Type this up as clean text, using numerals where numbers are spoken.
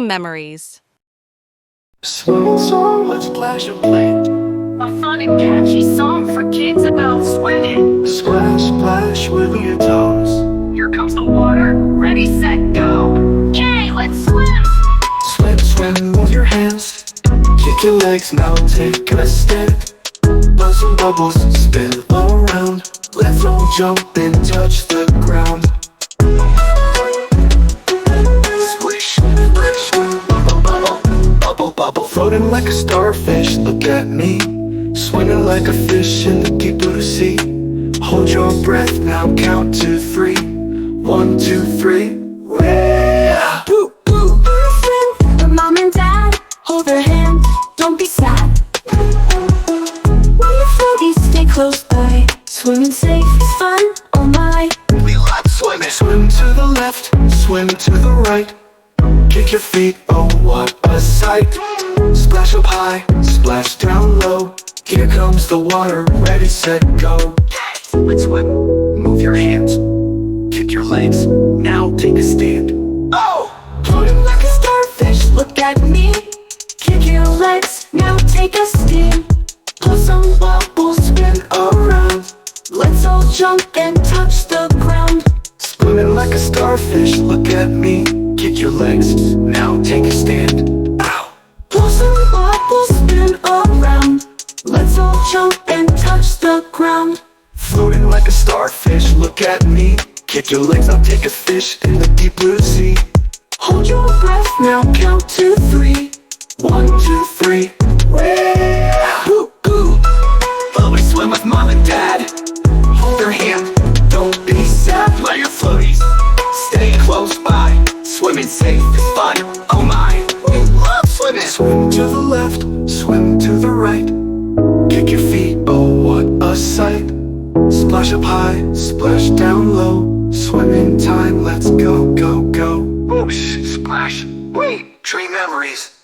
Memories. Swimming song, let's splash and play. A fun and catchy song for kids about swimming. Splash, splash, wiggle your toes. Here comes the water, ready, set, go. Okay, let's swim. Swim, swim, move your hands. Kick your legs, now take a stand. Buzz some bubbles, spin around. Let's all jump and touch the ground. Swish, swish, bubble, bubble, bubble, bubble. Floating like a starfish, look at me. Swimming like a fish in the deep blue sea. Hold your breath, now count to 3. 1, 2, 3. Yeah. Boo, boo. With mom and dad, hold their hand, don't be sad. When you floaties, stay close by. Swimming safe is fun, oh my. We love swimming. Swim to the left, swim to the right. Kick your feet, oh what a sight. Splash up high, splash down low. Here comes the water, ready, set, go. Let's swim, move your hands. Kick your legs, now take a stand. Oh! Floating like a starfish, look at me. Kick your legs, now take a stand. Pull some bubbles, spin around. Let's all jump and touch the ground. Swimming like a starfish, look at me. Kick your legs, now take a stand. Ow! Pull some bubbles, spin around. Let's all jump and touch the ground. Floating like a starfish, look at me. Kick your legs, now take a fish in the deep blue sea. Hold your breath, now count to 3. 1, 2, 3. Yeah. Boo, boo. Always swim with mom and dad. Hold their hand, don't be sad. Play your floaties, stay close by. Swimming safe is fun, oh my. We love swimming. Swim to the left, swim to the right. Kick your feet, oh what a sight. Splash up high, splash down low. Swimming time, let's go, go, go. Whoosh, splash, wait, dream memories.